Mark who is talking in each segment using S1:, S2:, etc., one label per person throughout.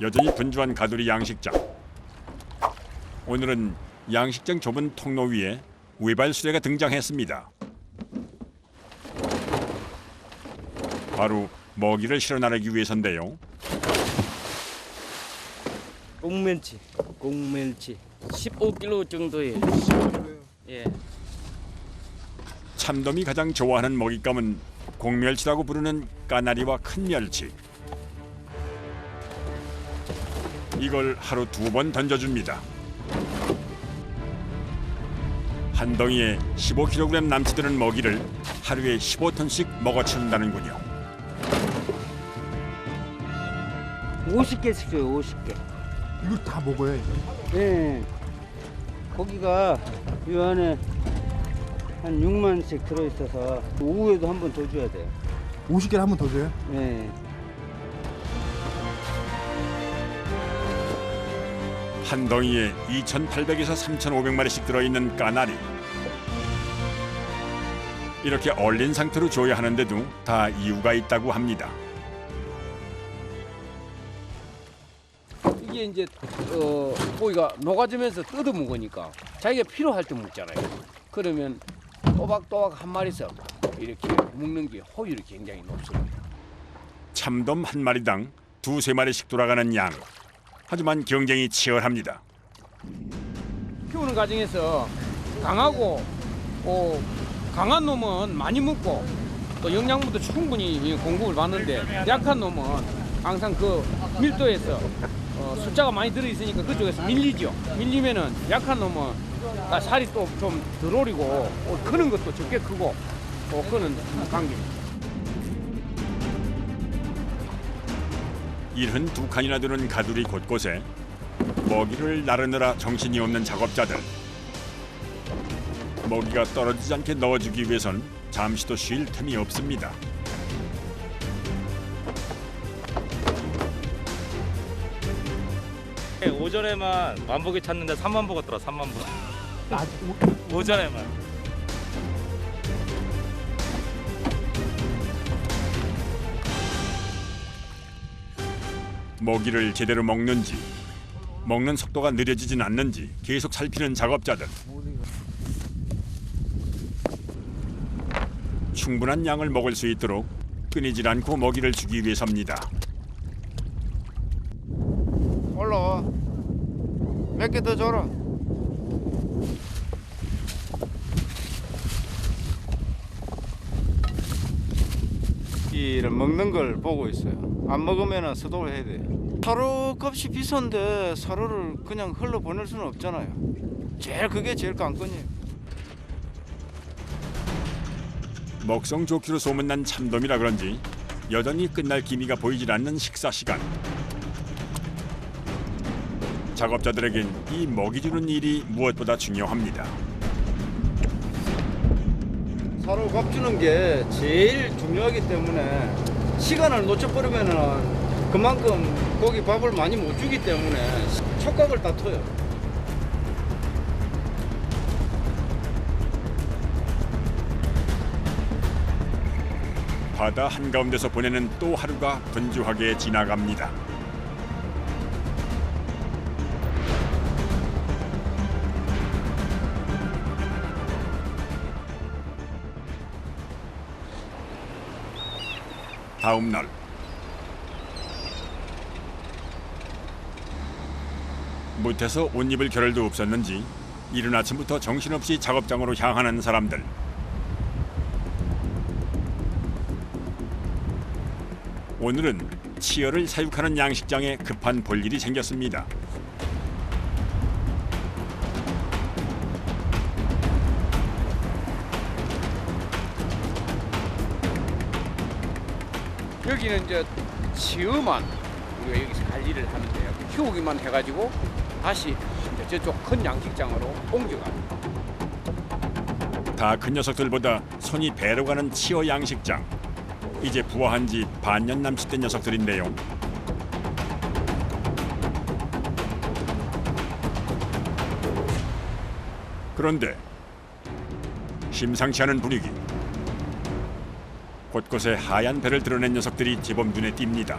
S1: 여전히 분주한 가두리 양식장. 오늘은 양식장 좁은 통로 위에 외발수레가 등장했습니다. 바로 먹이를 실어 나르기 위해서인데요.
S2: 꽁멜치 15kg 정도예요. 예.
S1: 참돔이 가장 좋아하는 먹잇감은 공멸치라고 부르는 까나리와 큰 멸치. 이걸 하루 2번 던져줍니다. 한 덩이에 15kg 남치드는 먹이를 하루에 15톤씩 먹어치운다는군요.
S2: 50개씩 줘요. 50개.
S3: 이걸 다 먹어야 돼.
S2: 예. 고기가 이 안에 한 6만씩 들어있어서 오후에도 한 번 더 줘야 돼요.
S3: 50개를 한 번 더 줘요?
S2: 예.
S1: 한 덩이에 2,800에서 3,500마리씩 들어있는 까나리. 이렇게 얼린 상태로 줘야 하는데도 다 이유가 있다고 합니다.
S4: 이게 이제 고기가 녹아지면서 뜯어 먹으니까 자기가 필요할 때 먹잖아요. 그러면 또박또박 한 마리씩 이렇게 먹는 게 효율이 굉장히 높습니다.
S1: 참돔 한 마리당 2~3마리씩 돌아가는 양. 하지만 경쟁이 치열합니다.
S4: 키우는 과정에서 강하고 강한 놈은 많이 먹고 또 영양분도 충분히 공급을 받는데 약한 놈은 항상 그 밀도에서 숫자가 많이 들어있으니까 그쪽에서 밀리죠. 밀리면은 약한 놈은 살이 또 좀 덜 오리고 크는 것도 적게 크고 그거는 관계입니다.
S1: 72칸이나 되는 가두리 곳곳에 먹이를 나르느라 정신이 없는 작업자들. 먹이가 떨어지지 않게 넣어주기 위해선 잠시도 쉴 틈이 없습니다.
S5: 오전에만 만보기 찾는데 3만 보가 들어. 3만 보. 오전에만.
S1: 먹이를 제대로 먹는지, 먹는 속도가 느려지진 않는지 계속 살피는 작업자들. 충분한 양을 먹을 수 있도록 끊이질 않고 먹이를 주기 위해서입니다.
S6: 올라와. 몇 개 더 줘라. 이를 먹는 걸 보고 있어요. 안 먹으면 수독을 해야 돼. 사료 값이 비싼데 사료를 그냥 흘러 보낼 수는 없잖아요. 그게 제일 관건이에요.
S1: 먹성 좋기로 소문난 참돔이라 그런지 여전히 끝날 기미가 보이질 않는 식사 시간. 작업자들에겐 이 먹이 주는 일이 무엇보다 중요합니다.
S6: 사료 값 주는 게 제일 중요하기 때문에 시간을 놓쳐버리면은 그만큼 고기 밥을 많이 못 주기 때문에 촉각을 다퉈요.
S1: 바다 한가운데서 보내는 또 하루가 분주하게 지나갑니다. 다음 날 못해서 옷 입을 겨를도 없었는지 이른 아침부터 정신없이 작업장으로 향하는 사람들. 오늘은 치어를 사육하는 양식장에 급한 볼일이 생겼습니다.
S4: 여기는 이제 치어만 우리가 여기서 관리를 하는데요. 키우기만 해가지고 다시 이제 저쪽 큰 양식장으로 옮겨갑니다.
S1: 다 큰 녀석들보다 손이 배로 가는 치어 양식장. 이제 부화한 지 반년 남짓된 녀석들인데요. 그런데 심상치 않은 분위기. 곳곳에 하얀 배를 드러낸 녀석들이 제법 눈에 띕니다.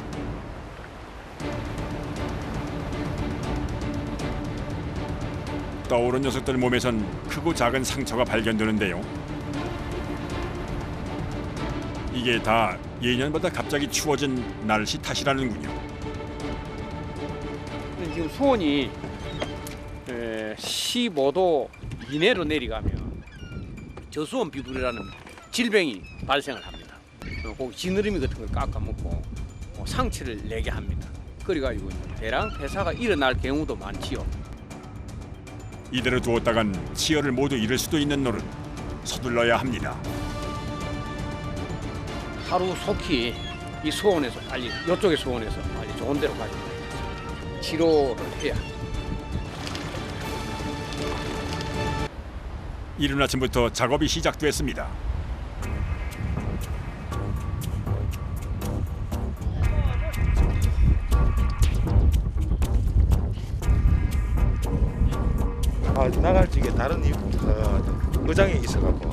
S1: 떠오른 녀석들 몸에선 크고 작은 상처가 발견되는데요. 이게 다 예년보다 갑자기 추워진 날씨 탓이라는군요.
S4: 지금 수온이 15도 이내로 내려가면 저수온 비브리라는 질병이 발생을 합니다. 꼭 지느러미 같은 걸 깎아먹고 상처를 내게 합니다. 그래가지고 대량 폐사가 일어날 경우도 많지요.
S1: 이대로 두었다간 치어를 모두 잃을 수도 있는 노릇. 서둘러야 합니다.
S4: 하루 속히 이 수원에서 빨리 이쪽의 수원에서 빨리 좋은 데로 가지고 가야겠어요. 치료를 해야.
S1: 이른 아침부터 작업이 시작됐습니다.
S7: 나갈 적에 다른 의장이 있어갖고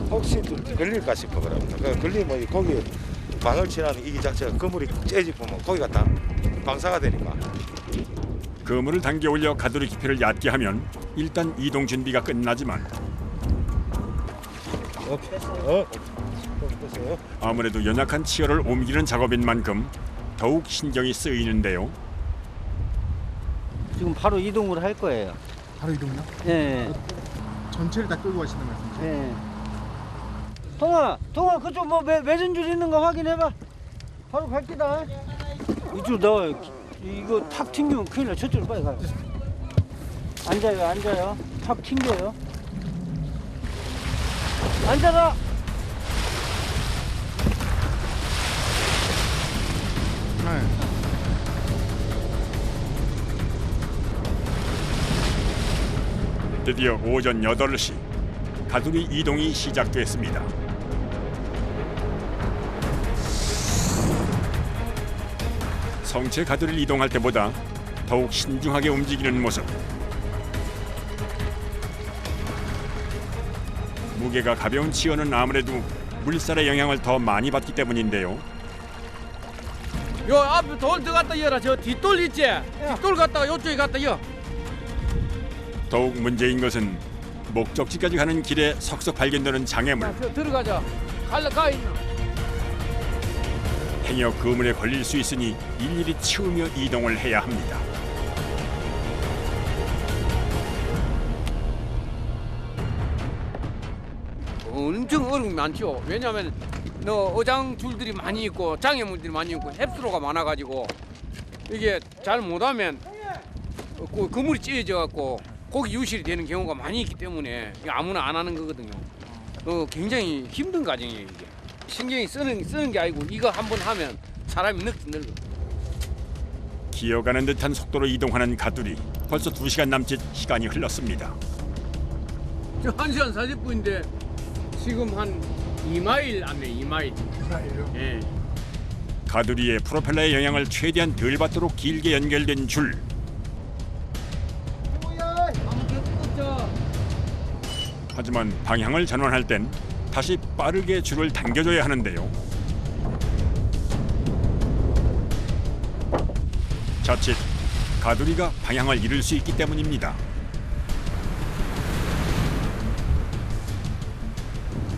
S7: 혹시 걸릴까 싶어 그럽니다. 걸리면 거기 방을 치라는 이 자체가 그물이 째집으면 거기가 다 방사가 되니까.
S1: 그물을 당겨 올려 가두리 깊이를 얕게 하면 일단 이동 준비가 끝나지만 아무래도 연약한 치어를 옮기는 작업인 만큼 더욱 신경이 쓰이는데요.
S2: 지금 바로 이동을 할 거예요.
S3: 바로 이동요?
S2: 예.
S3: 전체를 다 끌고 가시는 말씀이세요?
S2: 예. 동아 그쪽 뭐 매진 줄 있는 거 확인해봐. 바로 갈기다. 이쪽 나와. 이거 탁 튕기면 큰일 나. 저쪽으로 빨리 가요. 앉아요. 탁 튕겨요. 앉아라.
S3: 네.
S1: 드디어 오전 8시 가두리 이동이 시작됐습니다. 성체 가두리를 이동할 때보다 더욱 신중하게 움직이는 모습. 무게가 가벼운 치어는 아무래도 물살의 영향을 더 많이 받기 때문인데요.
S4: 요 앞에 돌 들어갔다 열어. 저 뒷돌 있지? 뒷돌 갔다가 요쪽에 갔다 열.
S1: 더욱 문제인 것은 목적지까지 가는 길에 석석 발견되는 장애물.
S4: 저 들어가자. 가 있나?
S1: 행여 그물에 걸릴 수 있으니 일일이 치우며 이동을 해야 합니다.
S4: 엄청 어려움이 많죠. 왜냐하면 어장 줄들이 많이 있고 장애물들이 많이 있고 햅스로가 많아가지고 이게 잘 못하면 그물이 찢어져 갖고 고기 유실이 되는 경우가 많이 있기 때문에 아무나 안 하는 거거든요. 굉장히 힘든 과정이에요. 이게 신경이 쓰는 게 아니고 이거 한번 하면 사람이 늙어.
S1: 기어가는 듯한 속도로 이동하는 가두리. 벌써 2시간 남짓 시간이 흘렀습니다.
S4: 저 1시간 40분인데 지금 한 2마일 안 돼. 2마일. 예.
S1: 가두리의 프로펠러의 영향을 최대한 덜 받도록 길게 연결된 줄. 하지만 방향을 전환할 땐 다시 빠르게 줄을 당겨줘야 하는데요. 자칫 가두리가 방향을 잃을 수 있기 때문입니다.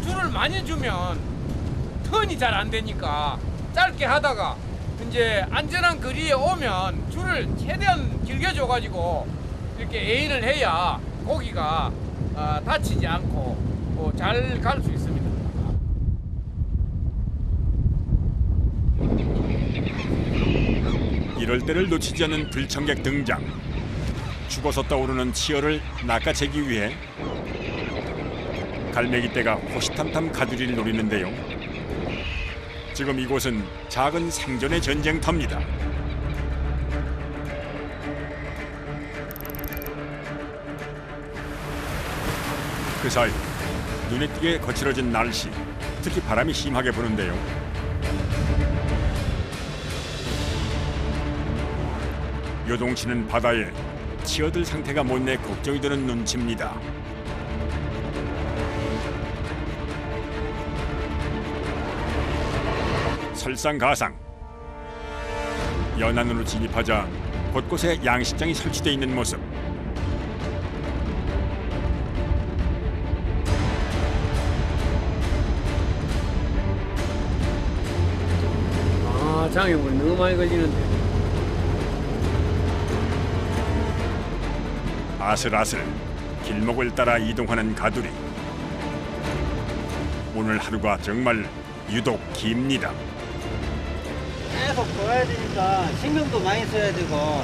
S4: 줄을 많이 주면 턴이 잘 안 되니까 짧게 하다가 이제 안전한 거리에 오면 줄을 최대한 길게 줘가지고 이렇게 에인을 해야 고기가 다치지 않고 잘 갈 수 있습니다.
S1: 이럴 때를 놓치지 않는 들청객 등장. 죽어서 떠오르는 치어를 낚아채기 위해 갈매기떼가 호시탐탐 가두리를 노리는데요. 지금 이곳은 작은 생존의 전쟁터입니다. 그 사이 눈에 띄게 거칠어진 날씨, 특히 바람이 심하게 부는데요. 요동치는 바다에 치어들 상태가 못내 걱정이 되는 눈치입니다. 설상가상. 연안으로 진입하자 곳곳에 양식장이 설치되어 있는 모습.
S4: 장애물이 너무 많이 걸리는데.
S1: 아슬아슬 길목을 따라 이동하는 가두리. 오늘 하루가 정말 유독 깁니다.
S2: 계속 돌아야 되니까 신경도 많이 써야 되고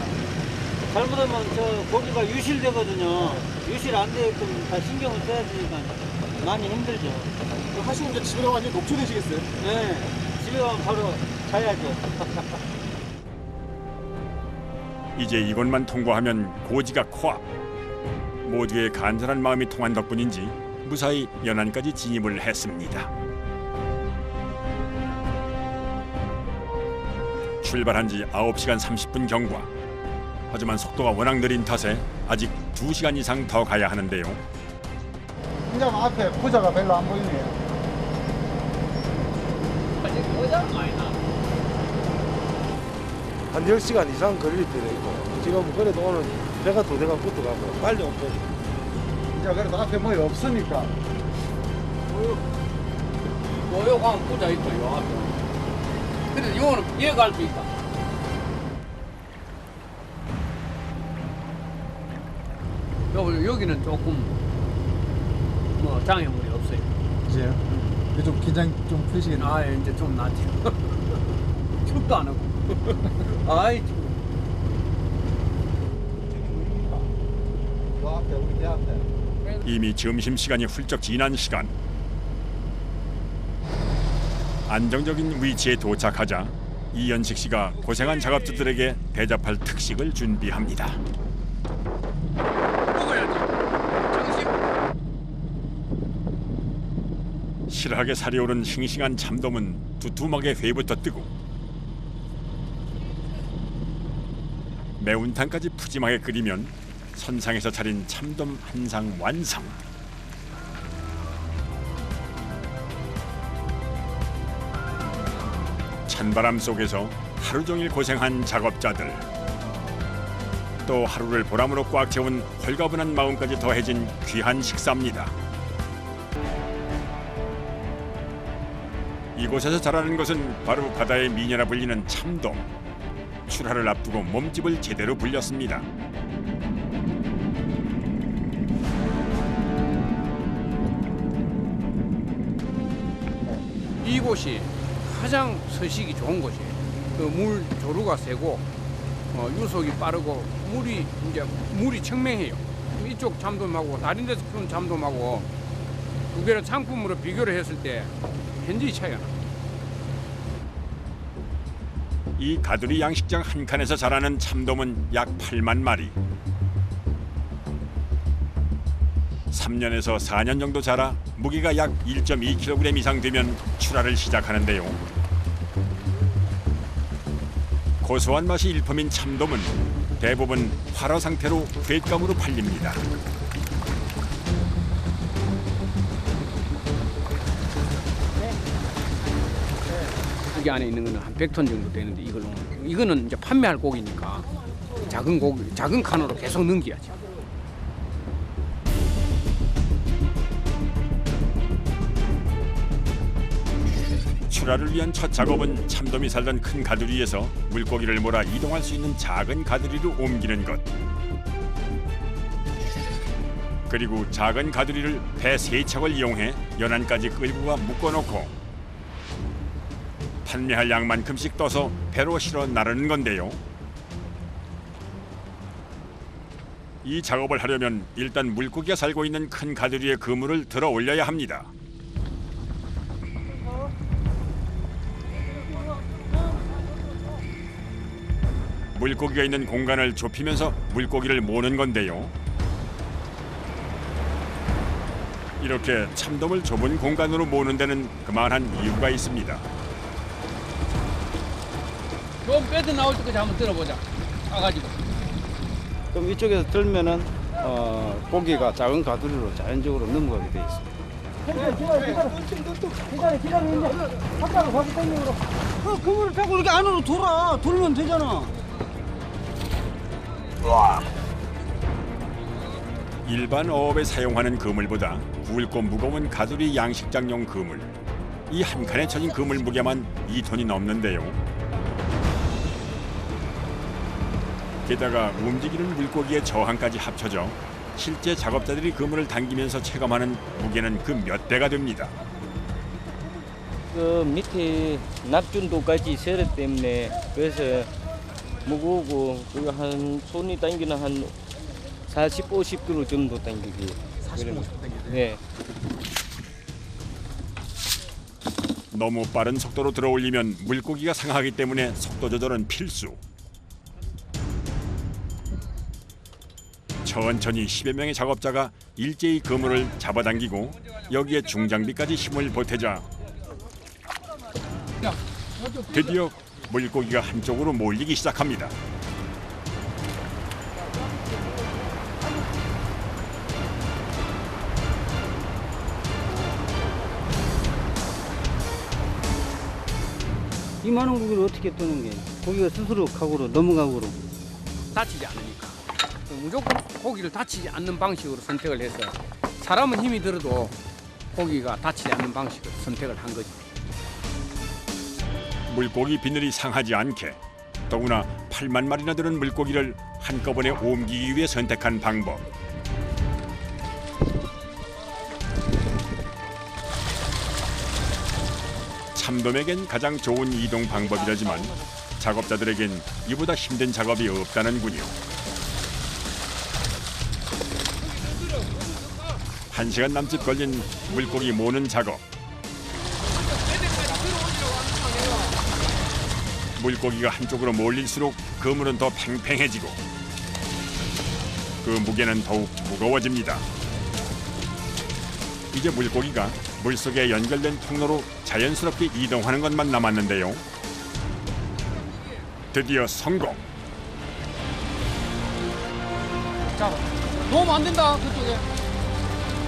S2: 잘못하면 저 고기가 유실되거든요. 유실 안 되게끔 다 신경을 써야 되니까 많이 힘들죠.
S3: 하시고 이제 집에 가면 완전 녹초되시겠어요?
S2: 네, 집에 가면 바로 자야죠.
S1: 이제 이곳만 통과하면 고지가 코앞. 모두의 간절한 마음이 통한 덕분인지 무사히 연안까지 진입을 했습니다. 출발한 지 9시간 30분 경과. 하지만 속도가 워낙 느린 탓에 아직 2시간 이상 더 가야 하는데요.
S3: 이제 앞에 부자가 별로 안 보이네요.
S7: 한 10시간 이상 걸릴 때도 있고 지금 그래도 오늘 배가 2대가 붙어가고 빨리 온 편이에요.
S3: 이제 그래도 앞에 뭐 없으니까.
S4: 요 가면 부자 있고 요 앞에. 근데 요거는 얘 갈 수 있다. 여기는 조금 뭐 장애물이 없어요.
S3: 이제요? 좀 긴장 좀 풀리시겠네요.
S4: 아 이제 좀 낫죠. 춥도 안 하고. 아이 참.
S3: 그 앞에 우리 배 앞에.
S1: 이미 점심시간이 훌쩍 지난 시간. 안정적인 위치에 도착하자 이연식 씨가 고생한 작업자들에게 대접할 특식을 준비합니다.
S4: 먹어야지. 정신.
S1: 실하게 살이 오른 싱싱한 참돔은 두툼하게 회부터 뜨고 매운탕까지 푸짐하게 끓이면 선상에서 차린 참돔 한 상 완성. 찬바람 속에서 하루 종일 고생한 작업자들. 또 하루를 보람으로 꽉 채운 홀가분한 마음까지 더해진 귀한 식사입니다. 이곳에서 자라는 것은 바로 바다의 미녀라 불리는 참돔. 출하를 앞두고 몸집을 제대로 불렸습니다.
S4: 이곳이 가장 서식이 좋은 곳이에요. 그 물 조류가 세고 유속이 빠르고 물이 청명해요. 이쪽 참돔하고 다른 데서 키우는 참돔하고 두 개를 상품으로 비교를 했을 때 현저히 차이가 나.
S1: 이 가두리 양식장 한 칸에서 자라는 참돔은 약 8만 마리. 3년에서 4년 정도 자라 무게가 약 1.2kg 이상 되면 출하를 시작하는데요. 고소한 맛이 일품인 참돔은 대부분 활어 상태로 곶감으로 팔립니다.
S4: 여기 안에 있는 거는 한 100톤 정도 되는데 이거는 이제 판매할 고기니까 작은 고기, 작은 칸으로 계속 넘겨야죠.
S1: 출하를 위한 첫 작업은 참돔이 살던 큰 가두리에서 물고기를 몰아 이동할 수 있는 작은 가두리로 옮기는 것. 그리고 작은 가두리를 배 3척을 이용해 연안까지 끌고 가 묶어놓고 판매할 양만큼씩 떠서 배로 실어 나르는 건데요. 이 작업을 하려면 일단 물고기가 살고 있는 큰 가두리에 그물을 들어 올려야 합니다. 물고기가 있는 공간을 좁히면서 물고기를 모는 건데요. 이렇게 참돔을 좁은 공간으로 모는 데는 그만한 이유가 있습니다.
S4: 좀 빼도 나올 때까지 한번 들어보자. 가가지고.
S2: 그럼 이쪽에서 들면은 고기가 작은 가두리로 자연적으로 넘어가게 돼 있습니다. 그물을 타고 이렇게 안으로 돌면 되잖아.
S1: 일반 어업에 사용하는 그물보다 굵고 무거운 가두리 양식장용 그물. 이 한 칸에 쳐진 그물 무게만 2톤이 넘는데요. 게다가 움직이는 물고기의 저항까지 합쳐져 실제 작업자들이 그물을 당기면서 체감하는 무게는 그 몇 배가 됩니다.
S8: 그 밑에 납준도까지 세력 때문에 그래서 무거우고 그거 한 손이 당기는 한 40, 50kg 정도 당기기. 40, 50 당기죠? 네.
S1: 너무 빠른 속도로 들어올리면 물고기가 상하기 때문에 속도 조절은 필수. 천천히 10여 명의 작업자가 일제히 그물을 잡아당기고 여기에 중장비까지 힘을 보태자 드디어 물고기가 한쪽으로 몰리기 시작합니다.
S2: 이만한 고기를 어떻게 뜨는 게? 고기가 스스로 각으로 넘어가고로.
S4: 다치지 않으니까. 무조건 고기를 다치지 않는 방식으로 선택을 해서 사람은 힘이 들어도 고기가 다치지 않는 방식으로 선택을 한 거지.
S1: 물고기 비늘이 상하지 않게 더구나 8만 마리나 되는 물고기를 한꺼번에 옮기기 위해 선택한 방법. 참돔에겐 가장 좋은 이동 방법이라지만 작업자들에겐 이보다 힘든 작업이 없다는군요. 1시간 남짓 걸린 물고기 모는 작업. 물고기가 한쪽으로 몰릴수록 그물은 더 팽팽해지고 그 무게는 더욱 무거워집니다. 이제 물고기가 물속에 연결된 통로로 자연스럽게 이동하는 것만 남았는데요. 드디어 성공!
S4: 자, 놓으면 안 된다, 그쪽에.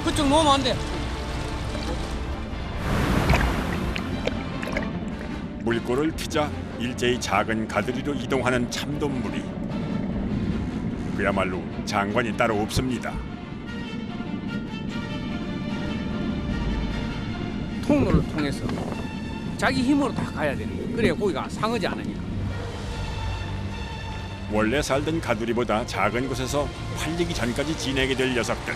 S4: 그쪽 놓으면 안 돼.
S1: 물꼬를 트자 일제히 작은 가두리로 이동하는 참돔무리. 그야말로 장관이 따로 없습니다.
S4: 통로를 통해서 자기 힘으로 다 가야 되는 거예요. 그래야 고기가 상하지 않으니까.
S1: 원래 살던 가두리보다 작은 곳에서 팔리기 전까지 지내게 될 녀석들.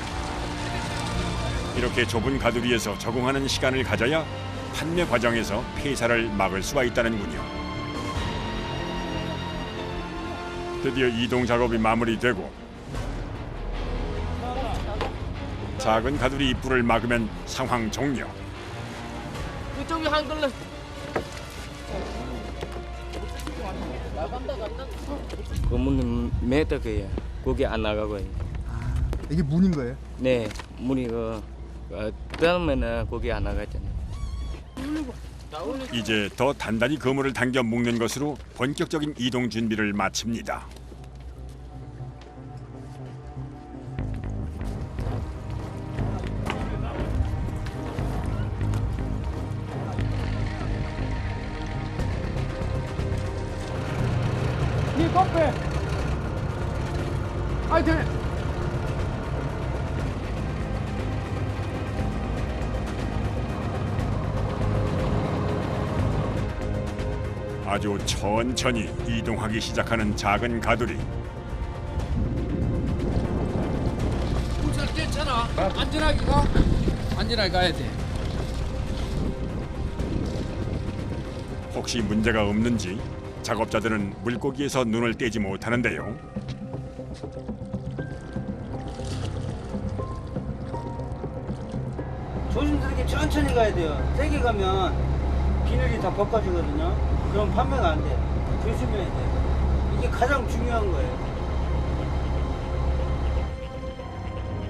S1: 이렇게 좁은 가두리에서 적응하는 시간을 가져야 판매 과정에서 폐사를 막을 수가 있다는군요. 드디어 이동 작업이 마무리되고 작은 가두리 입구를 막으면 상황 종료.
S8: 그쪽이 한 걸로. 그문은 매다 거예요. 고기 안 나가고.
S3: 이게 문인 거예요?
S8: 네, 문이 뜯으면은 고기 안 나가잖아요.
S1: 이제 더 단단히 그물을 당겨 묶는 것으로 본격적인 이동 준비를 마칩니다.
S4: 니 커피. 하여튼.
S1: 아주 천천히 이동하기 시작하는 작은 가두리.
S4: 잘 됐잖아. 안전하게 가. 안전하게 가야 돼.
S1: 혹시 문제가 없는지 작업자들은 물고기에서 눈을 떼지 못하는데요.
S2: 조심스럽게 천천히 가야 돼요. 세게 가면 비늘이 다 벗겨지거든요. 그럼 판매가 안 돼. 조심해야 돼. 이게 가장 중요한 거예요.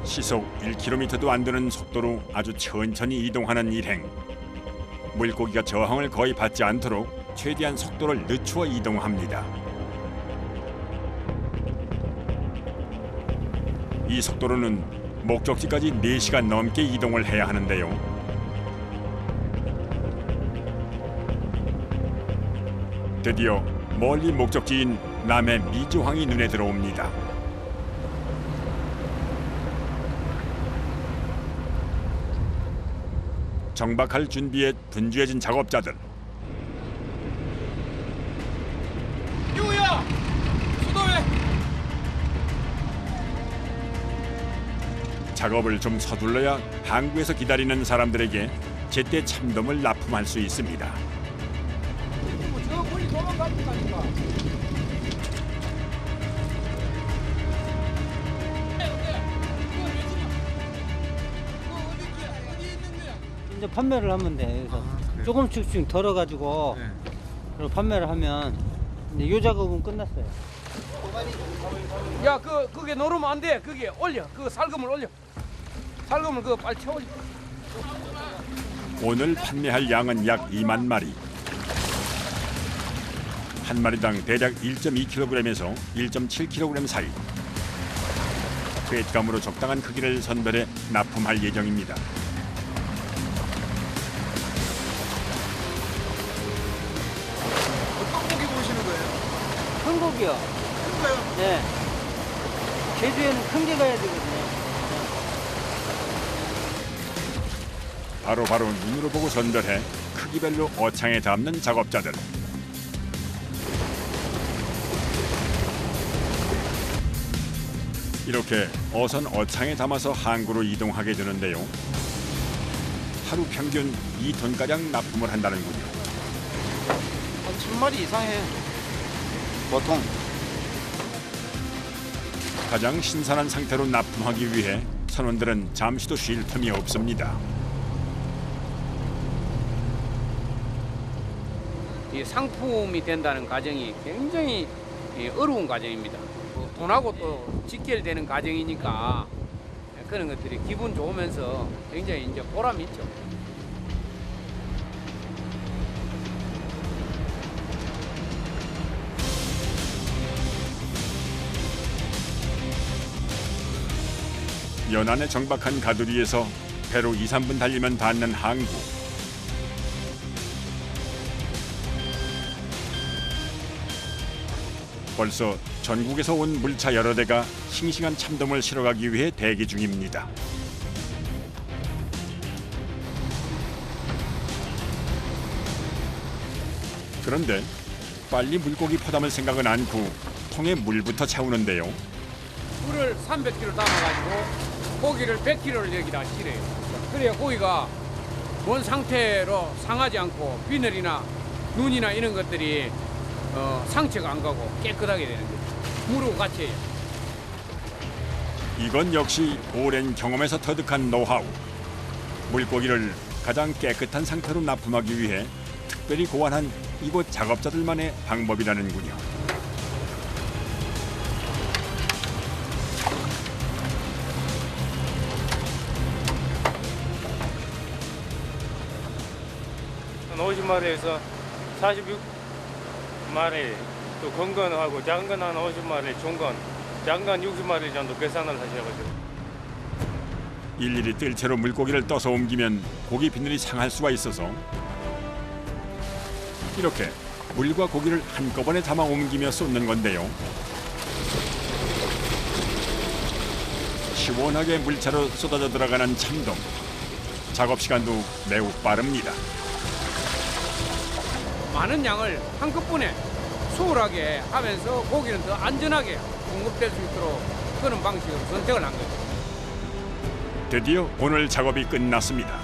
S1: 시속 1km도 안 되는 속도로 아주 천천히 이동하는 일행. 물고기가 저항을 거의 받지 않도록 최대한 속도를 늦추어 이동합니다. 이 속도로는 목적지까지 4시간 넘게 이동을 해야 하는데요. 드디어 멀리 목적지인 남해 미주항이 눈에 들어옵니다. 정박할 준비에 분주해진 작업자들.
S4: 유야, 수도회.
S1: 작업을 좀 서둘러야 항구에서 기다리는 사람들에게 제때 참돔을 납품할 수 있습니다.
S4: 저 멀리 도망가니까.
S2: 이제 판매를 하면 돼. 그래서 조금씩 덜어가지고 그리고 판매를 하면 이제 요 작업은 끝났어요.
S4: 야, 그게 노르면 안 돼. 그게 올려. 그 살금을 올려. 살금을 그거 빨리 채워.
S1: 오늘 판매할 양은 약 2만 마리. 한 마리당 대략 1.2kg에서 1.7kg 사이. 횟감으로 적당한 크기를 선별해 납품할 예정입니다.
S3: 어떤 고기 보시는 거예요?
S2: 큰 고기요.
S3: 큰가요?
S2: 네. 제주에는 큰 게 가야 되거든요.
S1: 바로바로 눈으로 보고 선별해 크기별로 어창에 담는 작업자들. 이렇게 어선 어창에 담아서 항구로 이동하게 되는데요. 하루 평균 2톤가량 납품을 한다는군요.
S6: 한 1000마리 이상 해. 보통.
S1: 가장 신선한 상태로 납품하기 위해 선원들은 잠시도 쉴 틈이 없습니다.
S4: 이 상품이 된다는 과정이 굉장히 어려운 과정입니다. 돈하고 또 직결되는 과정이니까 그런 것들이 기분 좋으면서 굉장히 이제 보람이 있죠.
S1: 연안에 정박한 가두리에서 배로 2, 3분 달리면 닿는 항구. 벌써 전국에서 온 물차 여러 대가 싱싱한 참돔을 실어가기 위해 대기 중입니다. 그런데 빨리 물고기 포담을 생각은 않고 통에 물부터 채우는데요.
S4: 물을 300kg 담아가지고 고기를 100kg를 여기다 실어요. 그래야 고기가 본 상태로 상하지 않고 비늘이나 눈이나 이런 것들이 상처가 안 가고 깨끗하게 되는 거죠. 물하고 같이 해요.
S1: 이건 역시 오랜 경험에서 터득한 노하우. 물고기를 가장 깨끗한 상태로 납품하기 위해 특별히 고안한 이곳 작업자들만의 방법이라는군요.
S5: 한 50마리에서 46마리, 또 큰 건하고 작은 건 한 50마리, 중건, 작은 건 60마리 정도 계산을 하셔가지고.
S1: 일일이 뜰채로 물고기를 떠서 옮기면 고기 비늘이 상할 수가 있어서 이렇게 물과 고기를 한꺼번에 담아 옮기며 쏟는 건데요. 시원하게 물차로 쏟아져 들어가는 참돔. 작업 시간도 매우 빠릅니다.
S4: 많은 양을 한꺼번에 수월하게 하면서 고기는 더 안전하게 공급될 수 있도록 그런 방식으로 선택을 한 거죠.
S1: 드디어 오늘 작업이 끝났습니다.